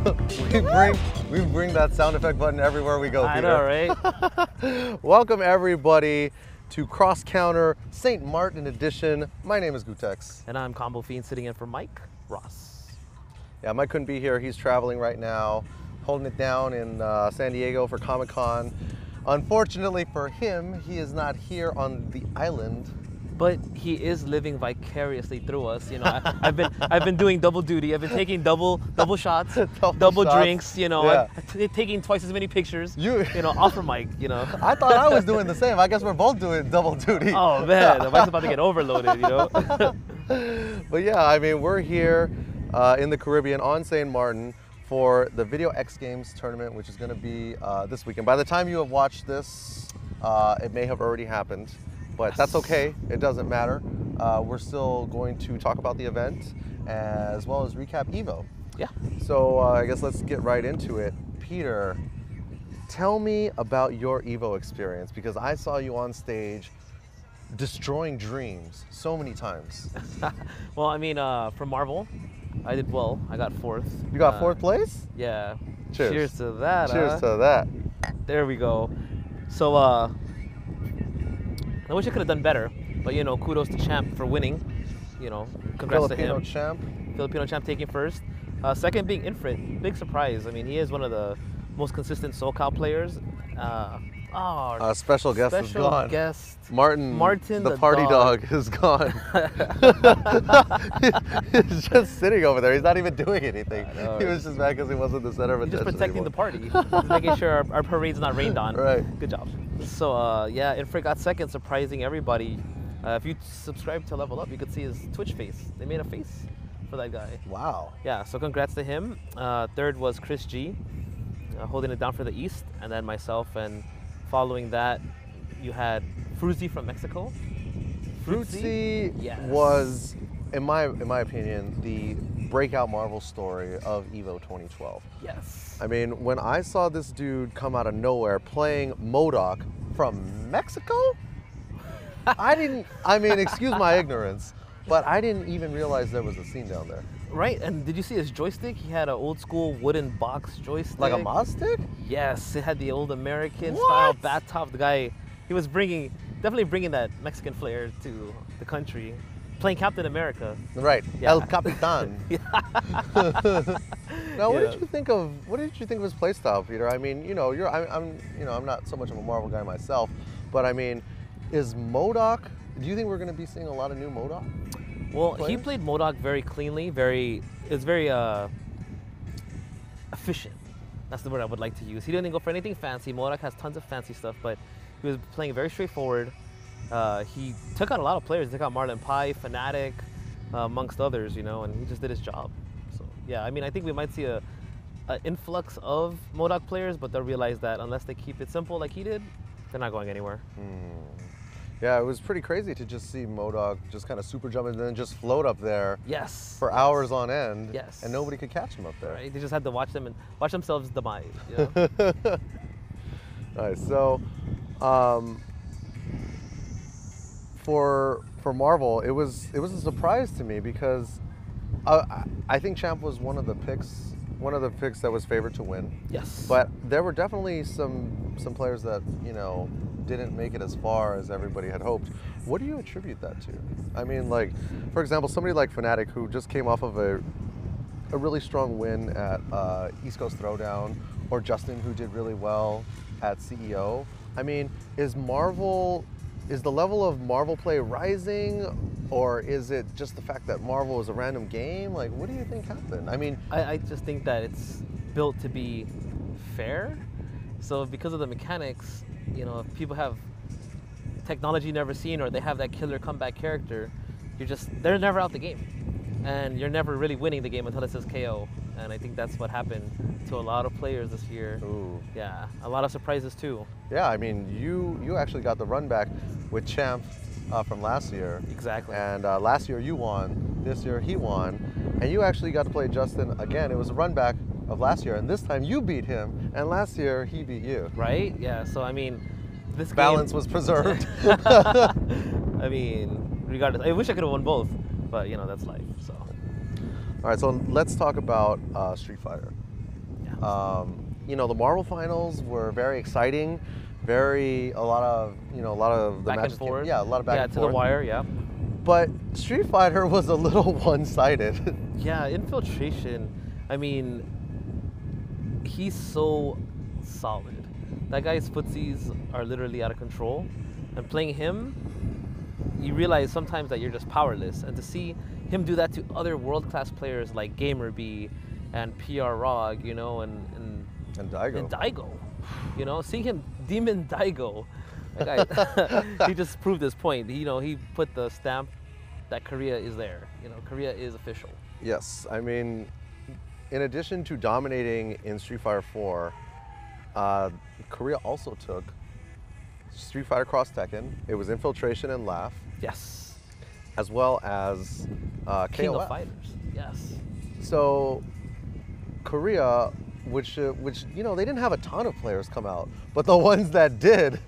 we bring that sound effect button everywhere we go, Peter. I know, right? Welcome everybody to Cross Counter St. Maarten edition. My name is Gootecks. And I'm Combofiend, sitting in for Mike Ross. Yeah, Mike couldn't be here. He's traveling right now, holding it down in San Diego for Comic-Con. Unfortunately for him, he is not here on the island. But he is living vicariously through us. You know, I've been doing double duty. I've been taking double shots, double shots. Drinks. You know, yeah. Taking twice as many pictures. You know, offer Mike. You know. I thought I was doing the same. I guess we're both doing double duty. Oh man, Mike's about to get overloaded. You know. But yeah, I mean, we're here in the Caribbean on St. Maarten for the Video X Games tournament, which is going to be this weekend. By the time you have watched this, it may have already happened. But that's okay, it doesn't matter. We're still going to talk about the event as well as recap Evo. Yeah. So I guess let's get right into it. Peter, tell me about your Evo experience, because I saw you on stage destroying dreams so many times. Well, I mean, for Marvel, I did well. I got 4th. You got 4th place? Yeah. Cheers. Cheers to that. Cheers to that. There we go. So, I wish I could have done better, but you know, kudos to Champ for winning. You know, congrats to him. Filipino Champ taking 1st. 2nd being Infrit, big surprise. I mean, he is one of the most consistent SoCal players. Special guest is gone. Maarten, the party dog is gone. He's just sitting over there. He's not even doing anything. He was just mad because he wasn't the center of attention. He's just protecting the party. He's making sure our parade's not rained on. Right. Good job. So yeah, Infrit got 2nd, surprising everybody. If you subscribe to Level Up, you could see his Twitch face. They made a face for that guy. Wow. Yeah, so congrats to him. 3rd was Chris G, holding it down for the East, and then myself. And following that, you had Fruzy from Mexico. Fruzy was, in my opinion, the breakout Marvel story of Evo 2012. Yes. I mean, when I saw this dude come out of nowhere playing MODOK from Mexico, I mean, excuse my ignorance, but I didn't even realize there was a scene down there. Right, and did you see his joystick? He had an old school wooden box joystick. Like a Mod stick? Yes, it had the old American style bat top. The guy, he was definitely bringing that Mexican flair to the country. Playing Captain America. Right, yeah. El Capitan. Now, what did you think of his playstyle, Peter? I mean, you know, I'm not so much of a Marvel guy myself, but I mean, is MODOK? Do you think we're going to be seeing a lot of new MODOK? Well, he played MODOK very cleanly, it's very efficient. That's the word I would like to use. He didn't go for anything fancy. MODOK has tons of fancy stuff, but he was playing very straightforward. He took out a lot of players. He took out Marlon Pai, Fanatiq, amongst others, you know, and he just did his job. So yeah, I mean, I think we might see an influx of MODOK players, but they'll realize that unless they keep it simple like he did, they're not going anywhere. Yeah, it was pretty crazy to just see MODOK just kind of super jump and then just float up there. Yes. For hours on end. Yes. And nobody could catch him up there. Right. They just had to watch them and watch themselves demise. You know? Nice. So, for Marvel, it was a surprise to me because I think Champ was one of the picks that was favored to win. Yes. But there were definitely some players that, you know, didn't make it as far as everybody had hoped. What do you attribute that to? I mean, like, for example, somebody like Fanatiq, who just came off of a really strong win at East Coast Throwdown, or Justin, who did really well at CEO. I mean, is the level of Marvel play rising, or is it just the fact that Marvel is a random game? Like, what do you think happened? I mean, I just think that it's built to be fair. So because of the mechanics, you know, if people have technology never seen, or they have that killer comeback character, they're never out the game. And you're never really winning the game until it says KO. And I think that's what happened to a lot of players this year. Ooh. Yeah, a lot of surprises too. Yeah, I mean, you actually got the run back with Champ from last year. Exactly. And last year you won, this year he won, and you actually got to play Justin again. It was a run back of last year, and this time you beat him, and last year he beat you. Right? Yeah, so I mean, this balance was preserved. I mean, regardless, I wish I could have won both, but you know, that's life, so. All right, so let's talk about Street Fighter. Yeah. You know, the Marvel finals were very exciting. A lot of the Back and matches forth. yeah, a lot of back and to forth. the wire. Yeah. But Street Fighter was a little one-sided. Yeah, infiltration. I mean, he's so solid. That guy's footsies are literally out of control, and playing him, you realize sometimes that you're just powerless. And to see him do that to other world-class players like GamerB and PerfectLegend, you know, and Daigo, you know, seeing him demon Daigo, that guy, he just proved his point. He put the stamp that Korea is there. You know, Korea is official. Yes, I mean, in addition to dominating in Street Fighter 4, Korea also took Street Fighter Cross Tekken. It was Infiltration and Laugh. Yes. As well as King KOF. of Fighters. Yes. So Korea, which you know, they didn't have a ton of players come out, but the ones that did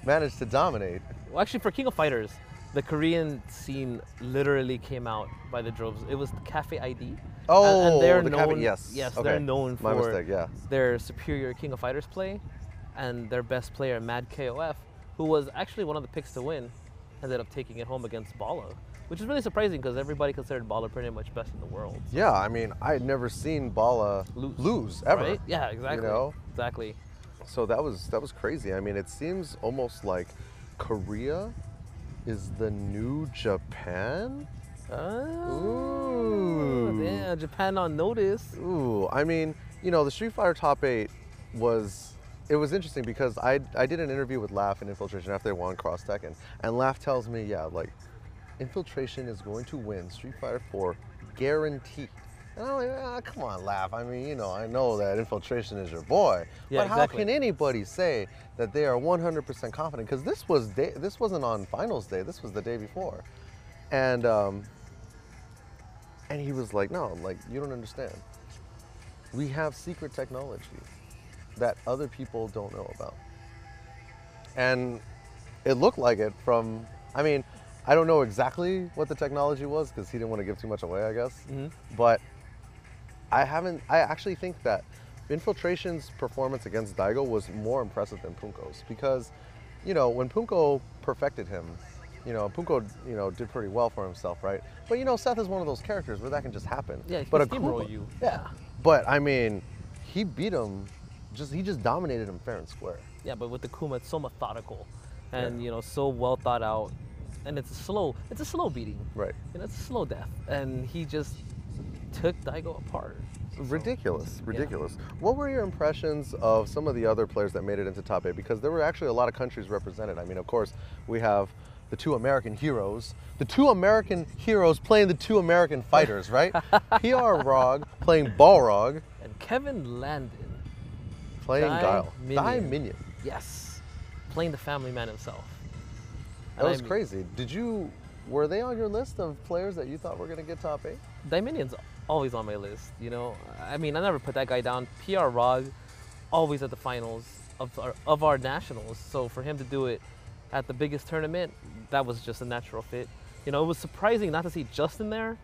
managed to dominate. Well, actually, for King of Fighters, the Korean scene literally came out by the droves. It was Cafe ID. Oh, and they're the known. Cafe, yes. Yes, Okay. they're known My for mistake, yeah. their superior King of Fighters play, and their best player, Mad KOF, who was actually one of the picks to win, ended up taking it home against Bala, which is really surprising because everybody considered Bala pretty much best in the world. Yeah, I mean, I had never seen Bala lose ever. Right? Yeah, exactly. You know? Exactly. So that was crazy. I mean, it seems almost like Korea is the new Japan. Ooh. Yeah, Japan on notice. Ooh, I mean, you know, the Street Fighter Top 8 was interesting because I did an interview with Laugh and Infiltration after they won Cross Tekken, and Laugh tells me, yeah, like, Infiltration is going to win Street Fighter 4 guaranteed. And I'm like, come on, Laugh. I mean, you know, I know that Infiltration is your boy, Yeah, but how can anybody say that they are 100% confident? Because this wasn't on finals day. This was the day before, and he was like, no, like, you don't understand. We have secret technology that other people don't know about, and it looked like it from. I mean, I don't know exactly what the technology was because he didn't want to give too much away, I guess. Mm-hmm. But I actually think that Infiltration's performance against Daigo was more impressive than Punko's because, you know, when Punko perfected him, you know, Punko, you know, did pretty well for himself, right? But, you know, Seth is one of those characters where that can just happen. Yeah, he but can steamroll you. Yeah. But, I mean, he beat him, he just dominated him fair and square. Yeah, but with the Kuma, it's so methodical and, you know, so well thought out. And it's a slow beating. Right. You know, it's a slow death. And he just took Daigo apart. Ridiculous. Yeah. What were your impressions of some of the other players that made it into top 8? Because there were actually a lot of countries represented. I mean, of course, we have the two American heroes. The two American heroes playing the two American fighters, right? PerfectLegend playing Balrog. And Kevin Landon playing Guile. Minion. Yes. Playing the family man himself. That was crazy. Were they on your list of players that you thought were going to get top 8? Diminion's always on my list, you know. I mean, I never put that guy down. PerfectLegend, always at the finals of our nationals. So for him to do it at the biggest tournament, that was just a natural fit. You know, it was surprising not to see Justin there,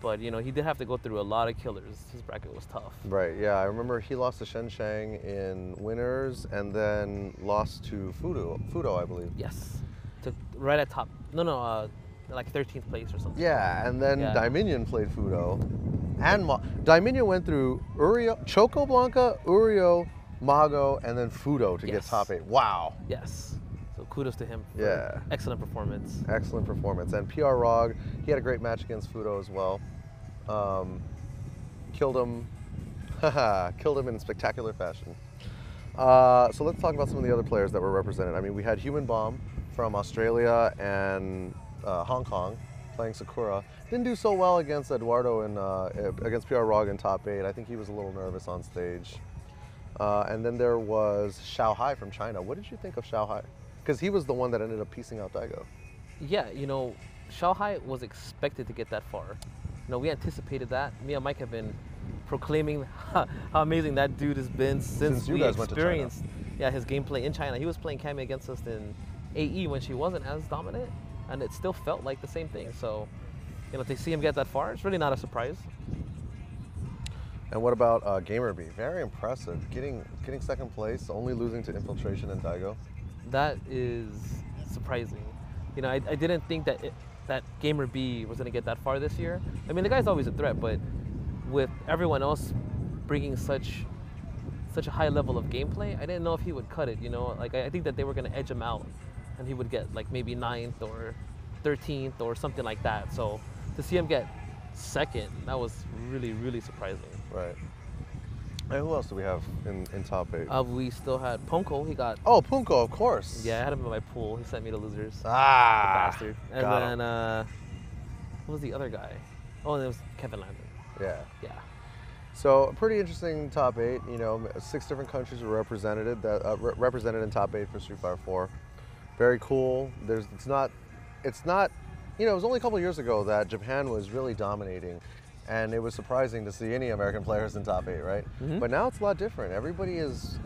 but, you know, he did have to go through a lot of killers. His bracket was tough. Right, yeah. I remember he lost to Shen Shang in winners and then lost to Fudo, I believe. Yes. Right at top. Like 13th place or something. Yeah, and then Dominion played Fudo. And Dominion went through Choco Blanca, Urio, Mago, and then Fudo to get top 8. Wow. Yes. So kudos to him for excellent performance. Excellent performance. And PerfectLegend, he had a great match against Fudo as well. Killed him. Killed him in spectacular fashion. So let's talk about some of the other players that were represented. I mean, we had Human Bomb from Australia and Hong Kong playing Sakura. Didn't do so well against Eduardo against PerfectLegend in top 8. I think he was a little nervous on stage. And then there was Xiao Hai from China. What did you think of Xiao Hai? Because he was the one that ended up piecing out Daigo. Yeah, you know, Xiao Hai was expected to get that far. You know, we anticipated that. Me and Mike have been proclaiming how amazing that dude has been since we experienced his gameplay in China. He was playing Cammy against us in AE when she wasn't as dominant, and it still felt like the same thing. So, you know, to see him get that far, it's really not a surprise. And what about Gamer B? Very impressive. Getting second place, only losing to Infiltration and Daigo. That is surprising. You know, I didn't think that that Gamer B was going to get that far this year. I mean, the guy's always a threat, but with everyone else bringing such a high level of gameplay, I didn't know if he would cut it, you know? Like, I think that they were going to edge him out, and he would get, like, maybe 9th or 13th or something like that. So to see him get second, that was really, really surprising. Right. And who else do we have in top 8? We still had Punko. He got... Oh, Punko, of course. Yeah, I had him in my pool. He sent me to losers. Ah! The bastard. And then, what was the other guy? Oh, and it was Kevin Landon. Yeah. Yeah. So, a pretty interesting top 8. You know, 6 different countries were represented represented in top 8 for Street Fighter 4. Very cool. It's not, you know, it was only a couple of years ago that Japan was really dominating, and it was surprising to see any American players in top 8, right? Mm-hmm. But now it's a lot different. Everybody is,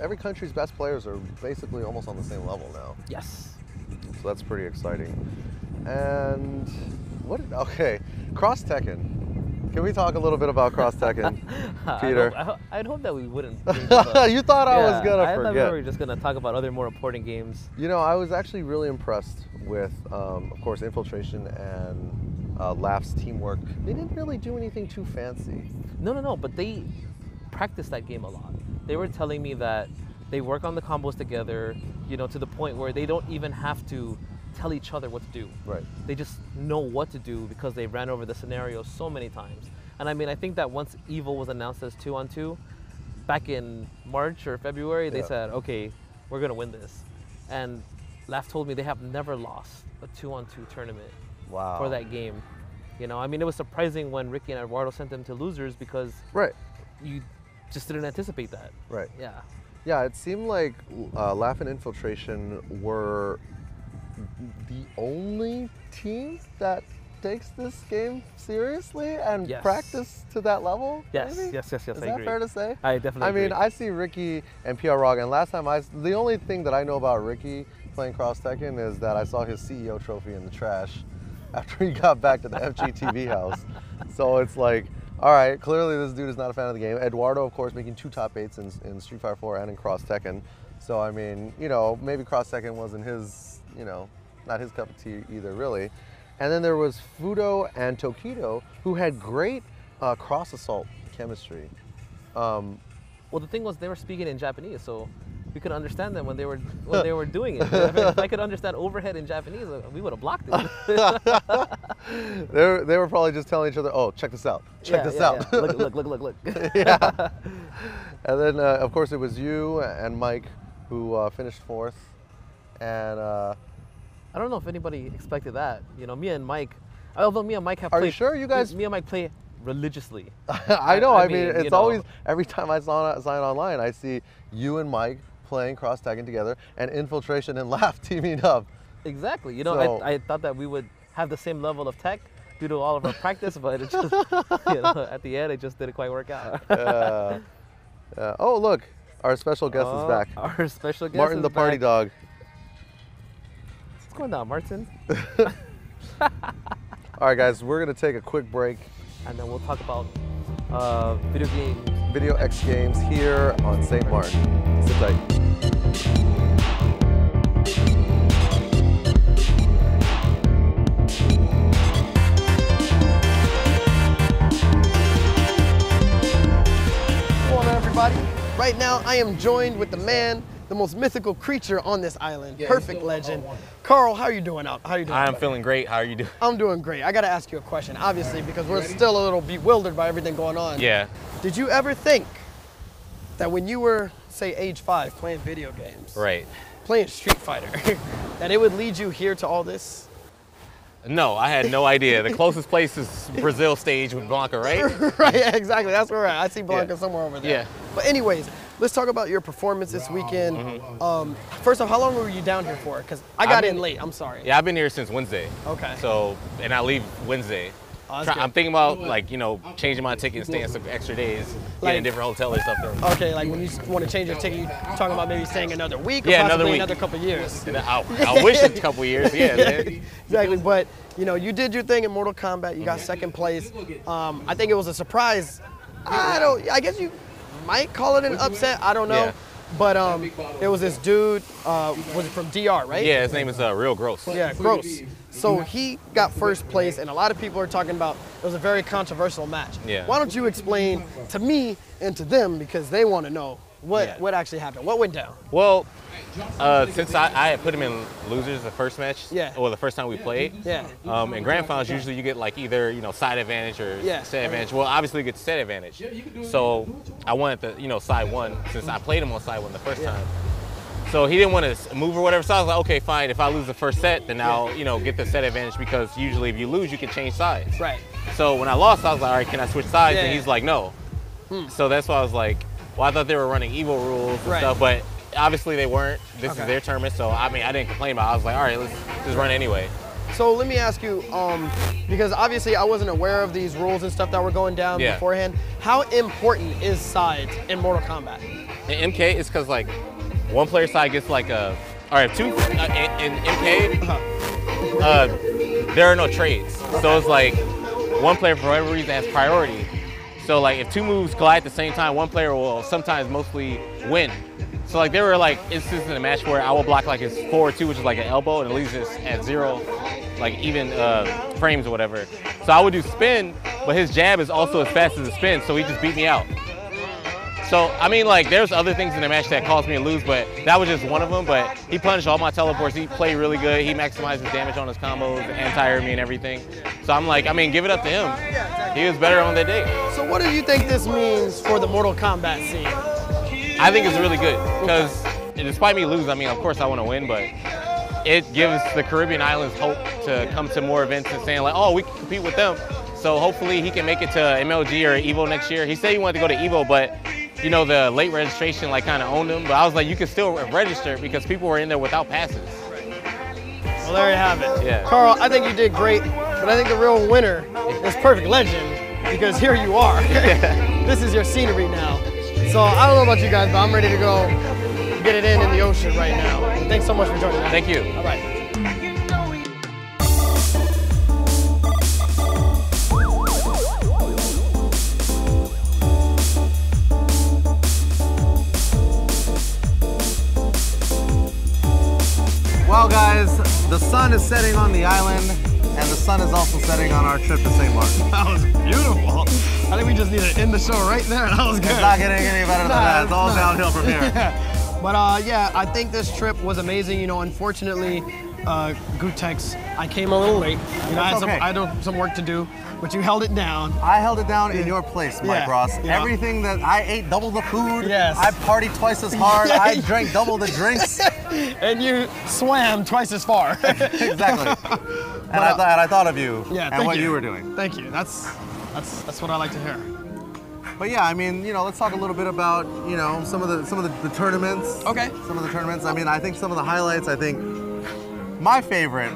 every country's best players are basically almost on the same level now. Yes. So that's pretty exciting. And okay, Cross Tekken. Can we talk a little bit about Cross Tekken, Peter? I'd hope that we wouldn't. Bring this up. You thought I was gonna I forget. thought we were just gonna talk about other more important games. You know, I was actually really impressed with, of course, Infiltration and Laugh's teamwork. They didn't really do anything too fancy. No, but they practiced that game a lot. They were telling me that they work on the combos together, you know, to the point where they don't even have to tell each other what to do. Right. They just know what to do because they ran over the scenario so many times. And I mean, I think that once Evil was announced as 2-on-2, back in March or February, they said, okay, we're gonna win this. And Laugh told me they have never lost a 2-on-2 tournament for that game. You know, I mean, it was surprising when Ricky and Eduardo sent them to losers because you just didn't anticipate that. Right. Yeah. Yeah, it seemed like Laugh and Infiltration were the only teams that takes this game seriously and practice to that level. Yes, maybe? yes, Is I agree. that fair to say? I definitely agree. I mean, I see Ricky and PR Rog, and last time the only thing that I know about Ricky playing Cross Tekken is that I saw his CEO trophy in the trash after he got back to the FGTV house. So it's like, all right, clearly this dude is not a fan of the game. Eduardo, of course, making 2 top 8s in Street Fighter 4 and in Cross Tekken. So, I mean, you know, maybe Cross Tekken wasn't his, you know, not his cup of tea either, really. And then there was Fudo and Tokido, who had great cross-assault chemistry. Well, the thing was they were speaking in Japanese, so we could understand them when they were doing it. I mean, if I could understand overhead in Japanese, we would have blocked it. They were probably just telling each other, "Oh, check this out! Check this out! Yeah. Look!" Yeah. And then, of course, it was you and Mike who finished 4th, and I don't know if anybody expected that. You know, me and Mike, although me and Mike have Are played. you sure you guys? Me and Mike play religiously. I know. I mean, it's know, always, every time I sign online, I see you and Mike playing Cross Tekken together and Infiltration and Laugh teaming up. Exactly. You know, So, I thought that we would have the same level of tech due to all of our practice, but it just, you know, at the end, it just didn't quite work out. Oh, look, our special guest is back. Our special guest Maarten is the party back. dog. What's going on, Maarten? All right, guys, we're going to take a quick break. And then we'll talk about video games. Video X Games here on St. Martin. Sit tight. Come on, everybody. Right now, I am joined with the man, the most mythical creature on this island, PerfectLegend. Carl, how are you doing out? How are you doing? I'm feeling great. How are you doing? I'm doing great. I gotta ask you a question, obviously, because we're still a little bewildered by everything going on. Yeah. Did you ever think that when you were, say, age 5, playing video games, Right. playing Street Fighter, that it would lead you here to all this? No, I had no idea. The closest place is Brazil stage with Blanca, right? Right, exactly. That's where we're at. I see Blanca somewhere over there. Yeah. But anyways, let's talk about your performance this weekend. First off, how long were you down here for? Because I got in late. I'm sorry. Yeah, I've been here since Wednesday. Okay. So, and I leave Wednesday. Oh, that's good. I'm thinking about, like, you know, changing my ticket and staying some extra days, getting a different hotel or something. Okay, like when you want to change your ticket, you're talking about maybe staying another week or Yeah, possibly another week. another couple years. And I wish a couple years, yeah, man. Exactly, but you know, you did your thing in Mortal Kombat. You got second place. I think it was a surprise I guess you might call it an upset. I don't know. Yeah. But it was this dude, was it from DR, right? Yeah, his name is Real Gross. Yeah, Gross. So he got first place, and a lot of people are talking about it was a very controversial match. Yeah. Why don't you explain to me and to them, because they want to know what actually happened, what went down? Well, since I had put him in losers the first match, or the first time we played, in grand finals usually you get like either side advantage or set advantage. Well, obviously you get set advantage. So I wanted the side one since I played him on side one the first time. So he didn't want to move or whatever. So I was like, okay, fine. If I lose the first set, then I'll get the set advantage because usually if you lose, you can change sides. Right. So when I lost, I was like, all right, can I switch sides? And he's like, no. So that's why I was like, well, I thought they were running evil rules and stuff, but obviously they weren't. This is their tournament, so I mean, I didn't complain about it. I was like, all right, let's just run anyway. So let me ask you, because obviously I wasn't aware of these rules and stuff that were going down beforehand. How important is sides in Mortal Kombat? In MK, it's because like one player side gets like a, all right, two, in MK, there are no trades. So it's like one player for whatever reason has priority. So like if two moves collide at the same time, one player will sometimes mostly win. So like there were like instances in a match where I will block like his forward two, which is like an elbow, and it leaves us at 0, like even frames or whatever. So I would do spin, but his jab is also as fast as the spin, so he just beat me out. So I mean, like there's other things in the match that caused me to lose, but that was just one of them. But he punished all my teleports. He played really good. He maximized his damage on his combos, anti-air me and everything. So I'm like, I mean, give it up to him. He was better on that day. So what do you think this means for the Mortal Kombat scene? I think it's really good because despite me losing, I mean, of course I want to win, but it gives the Caribbean islands hope to come to more events and saying like, oh, we can compete with them. So hopefully he can make it to MLG or EVO next year. He said he wanted to go to EVO, but the late registration like kind of owned him. But I was like, you can still register because people were in there without passes. Well, there you have it. Yeah. Carl, I think you did great, but I think the real winner is PerfectLegend because here you are. This is your scenery now. So I don't know about you guys, but I'm ready to go get it in the ocean right now. Thanks so much for joining us. Thank you. All right. Well, guys, the sun is setting on the island, and the sun is also setting on our trip to St. Martin. That was beautiful. I think we just need to end the show right there. That was good. It's not getting any better than that. It's all downhill from here. But yeah, I think this trip was amazing. Unfortunately, gootecks, I came a little late. I had some work to do, but you held it down. I held it down in your place, Mike Ross. Everything that I ate double the food. Yes. I partied twice as hard. I drank double the drinks. And you swam twice as far. Exactly. And I thought of you and what you were doing. Thank you. That's what I like to hear. But yeah, I mean, let's talk a little bit about, some of the tournaments. Okay. Some of the tournaments. I mean, I think some of the highlights, my favorite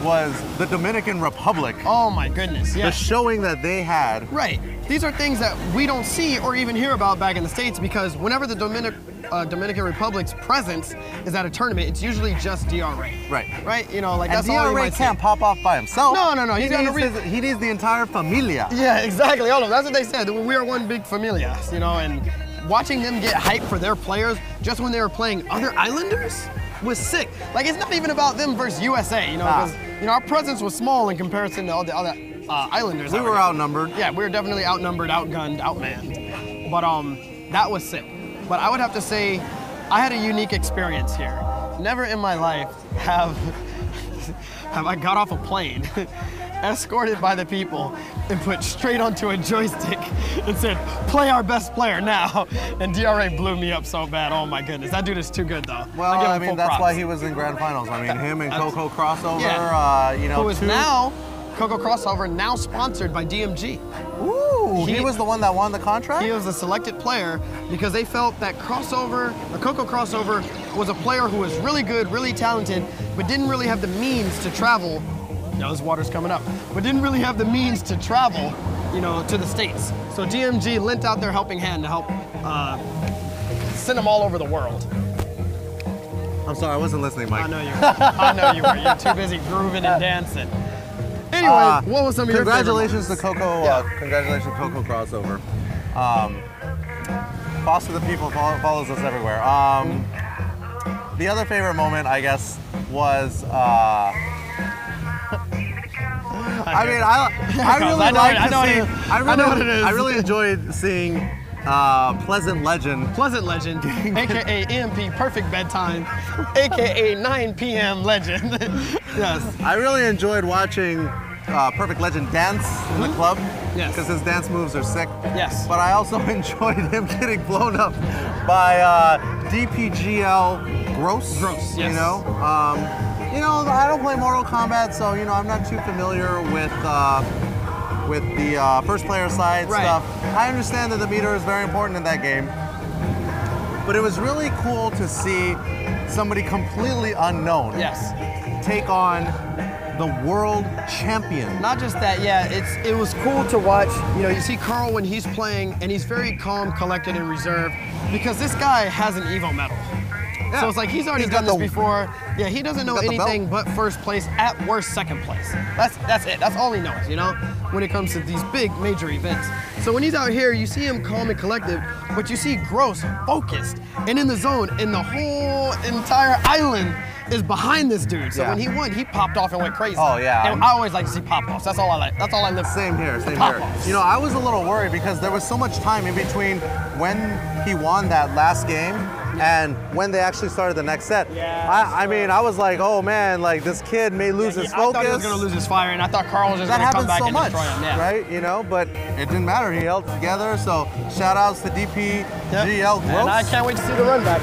was the Dominican Republic. Oh my goodness, The showing that they had. Right. These are things that we don't see or even hear about back in the States because whenever the Dominican Republic's presence is at a tournament, it's usually just DRA. Right. Right? That's all you DRA might can't pop off by himself. No. He needs the entire familia. Yeah, exactly. All of them. That's what they said. We are one big familia, and watching them get hyped for their players just when they were playing other islanders was sick. Like, it's not even about them versus USA, because, our presence was small in comparison to all the other islanders. We were outnumbered. Yeah, we were definitely outnumbered, outgunned, outmanned. But that was sick. But I would have to say, I had a unique experience here. Never in my life have I got off a plane, escorted by the people, and put straight onto a joystick and said, play our best player now. And DRA blew me up so bad. Oh my goodness, that dude is too good though. Well, I mean, that's why he was in grand finals. I mean, him and Coco Crossover, who is now, Coco Crossover, now sponsored by DMG. Ooh, he was the one that won the contract? He was the selected player because they felt that Coco Crossover was a player who was really good, really talented, but didn't really have the means to travel. This water's coming up. But didn't really have the means to travel, to the States. So DMG lent out their helping hand to help send them all over the world. I'm sorry, I wasn't listening, Mike. I know you were. You're too busy grooving and dancing. Anyway, what was some of your favorite Congratulations to Coco. Congratulations to Coco Crossover. Foster the people follows us everywhere. The other favorite moment, I guess, was. I mean, I really like to see. I really enjoyed seeing PerfectLegend. PerfectLegend, aka EMP, Perfect Bedtime, aka 9 p.m. Legend. Yes. I really enjoyed watching PerfectLegend dance in the club. Yes. Because his dance moves are sick. Yes. But I also enjoyed him getting blown up by DPGL.Gross. Gross, yes. You know, I don't play Mortal Kombat, so I'm not too familiar with the first player side stuff. I understand that the meter is very important in that game, but it was really cool to see somebody completely unknown take on the world champion. Not just that, yeah, it was cool to watch. You see Carl when he's playing, and he's very calm, collected, and reserved, because this guy has an Evo medal. Yeah. So it's like he's already done this before. Yeah, he doesn't know anything but first place, at worst second place. That's it. That's all he knows, when it comes to these big major events. So when he's out here, you see him calm and collected, but you see Gross focused and in the zone, and the whole entire island is behind this dude. So when he won, he popped off and went crazy. Oh yeah. And I always like to see pop-offs. That's all I like. That's all I live for. Same here. I was a little worried because there was so much time in between when he won that last game and when they actually started the next set. Yeah. I mean, I was like, oh man, like this kid may lose his focus. I thought he was gonna lose his fire, and I thought Carl was just gonna come back and destroy him. Yeah. Right? But it didn't matter. He held together. So shout outs to DPGL.Gross. And I can't wait to see the run back.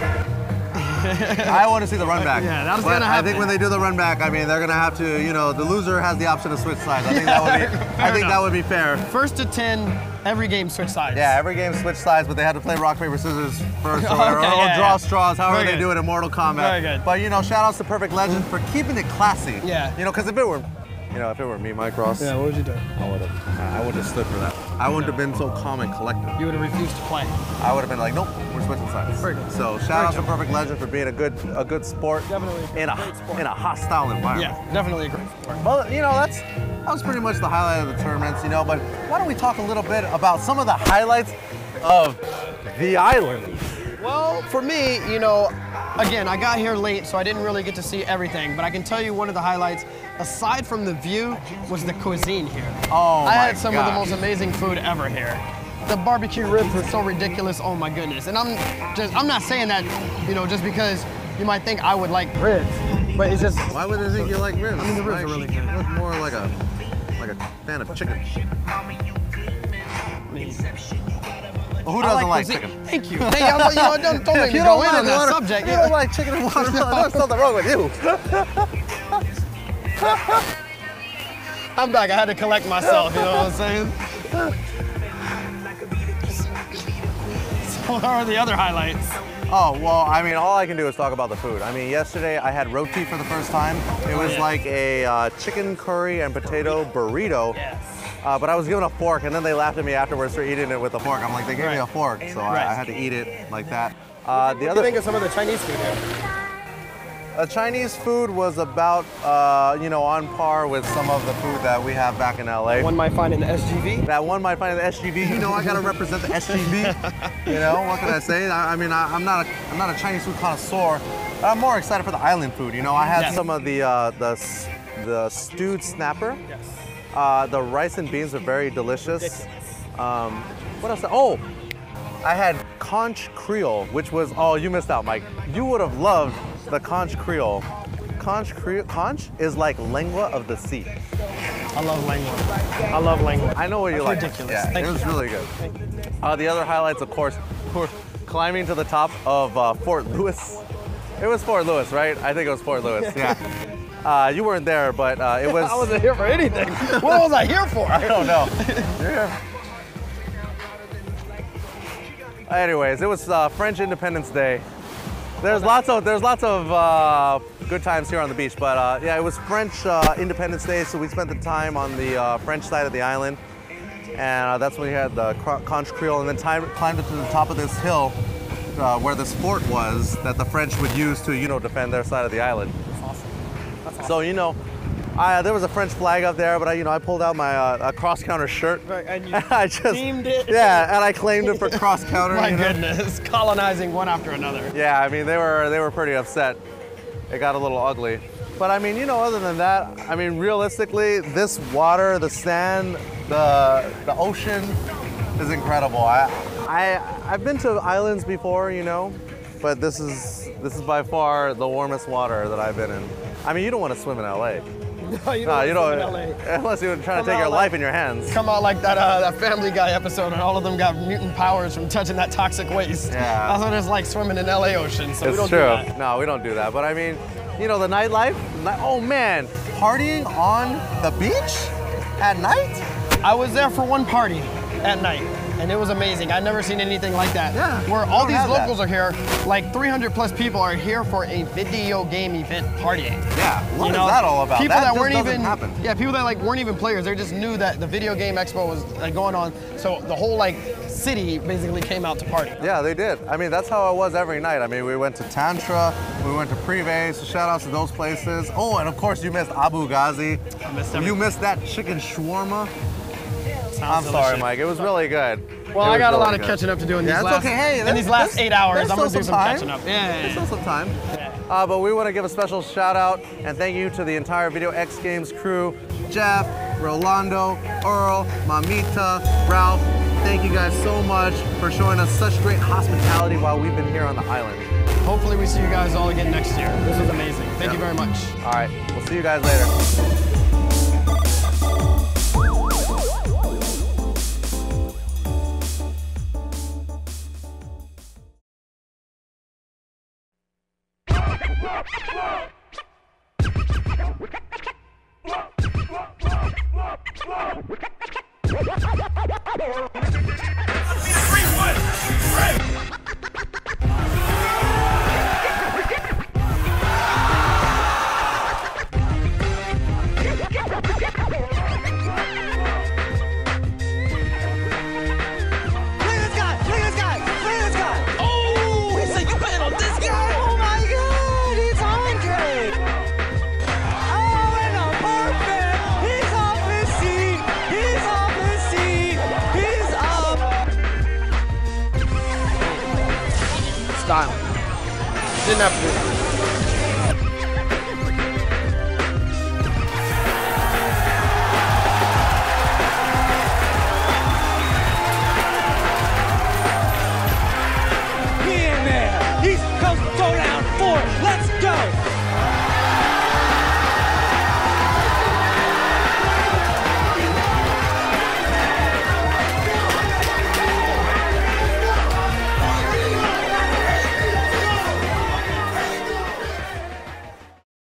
I want to see the run back. Yeah, that's gonna happen. I think when they do the run back, I mean, they're gonna have to, the loser has the option to switch sides. I think that would be fair. First to 10, every game switch sides. Yeah, every game switch sides, but they had to play rock, paper, scissors first, or draw straws, however they do it in Mortal Kombat. Very good. But shout outs to PerfectLegend for keeping it classy. Yeah. Because if it were me, Mike Ross. Yeah, what would you do? I would have stood for that. I wouldn't have been so calm and collected. You would have refused to play. I would have been like, nope, we're switching sides. Very good. So shout out to PerfectLegend for being a good sport. Definitely in a hostile environment. Yeah, definitely a great sport. Well, that was pretty much the highlight of the tournaments, but why don't we talk a little bit about some of the highlights of the island? Well, for me, again, I got here late, so I didn't really get to see everything, but I can tell you one of the highlights, aside from the view, was the cuisine here. Oh, I had some of the most amazing food ever here. The barbecue ribs were so ridiculous, oh my goodness. And I'm not saying that, just because you might think I would like ribs, but it's just... Why would they think you like ribs? I mean, the ribs are really good. You look more like a fan of chicken. Well, who doesn't like chicken? Thank you. Don't make me go in on that subject. You don't like chicken and watermelon. There's something wrong with you. I'm back. I had to collect myself, you know what I'm saying? So what are the other highlights? Oh, well, I mean, all I can do is talk about the food. I mean, yesterday I had roti for the first time. It was like a chicken curry and potato burrito. Yes. But I was given a fork, and then they laughed at me afterwards for eating it with a fork. I'm like, they gave me a fork, so I had to eat it like that. What do you think of some of the Chinese food here? Chinese food was about, on par with some of the food that we have back in LA. One might find in the SGV. That one might find in the SGV. I gotta represent the SGV. What can I say? I mean, I'm not a Chinese food connoisseur, but I'm more excited for the island food. I had some of the stewed snapper. Yes. The rice and beans are very delicious. What else? Oh, I had conch creole, which was, you missed out, Mike. You would have loved the conch creole. Conch is like lengua of the sea. I love lengua. I know what you like. Ridiculous. Yeah, it was really good. The other highlights, of course, were climbing to the top of Fort Lewis. It was Fort Lewis, right? I think it was Fort Lewis. Yeah. You weren't there, but it was. I wasn't here for anything. What was I here for? I don't know. Anyways, it was French Independence Day. There's lots of good times here on the beach, but yeah, it was French Independence Day, so we spent the time on the French side of the island, and that's when we had the conch creole, and then climbed up to the top of this hill where this fort was that the French would use to, defend their side of the island. That's awesome. So, There was a French flag up there, but I pulled out my cross-counter shirt. Right, and you I just themed it. Yeah, and I claimed it for cross-counter. My goodness, colonizing one after another. Yeah, I mean, they were pretty upset. It got a little ugly. But I mean, other than that, I mean, realistically, this water, the sand, the ocean is incredible. I've been to islands before, but this is by far the warmest water that I've been in. I mean, you don't want to swim in LA. No, you don't swim in LA. Unless you're trying to take your life in your hands. Come out like that Family Guy episode, and all of them got mutant powers from touching that toxic waste. Yeah. That's what it's like swimming in LA ocean, so we It's don't true. do that. No, we don't do that. But I mean, the nightlife, oh man, partying on the beach at night? I was there for one party at night, and it was amazing. I've never seen anything like that. Yeah, where we all don't these have that. locals are here, like 300 plus people are here for a video game event partying. Yeah, what is that all about? People that weren't doesn't even, happen. yeah, people that weren't even players, they just knew that the video game expo was going on, so the whole city basically came out to party. Yeah, they did. I mean, that's how it was every night. I mean, we went to Tantra, we went to Privé, so shout outs to those places. Oh, and of course you missed Abu Ghazi. I missed everything. You missed that chicken shawarma. Sounds I'm sorry, delicious. Mike. It was really good. Well, I got a lot of catching up to do in these it's last, okay. Hey, in these last 8 hours. there's I'm gonna still do some time. catching up. There's still some time. Yeah. But we want to give a special shout out and thank you to the entire Video X Games crew, Jeff, Rolando, Earl, Mamita, Ralph. Thank you guys so much for showing us such great hospitality while we've been here on the island. Hopefully we see you guys all again next year. This was amazing. Thank you very much. All right, we'll see you guys later. Style. Didn't have to do it.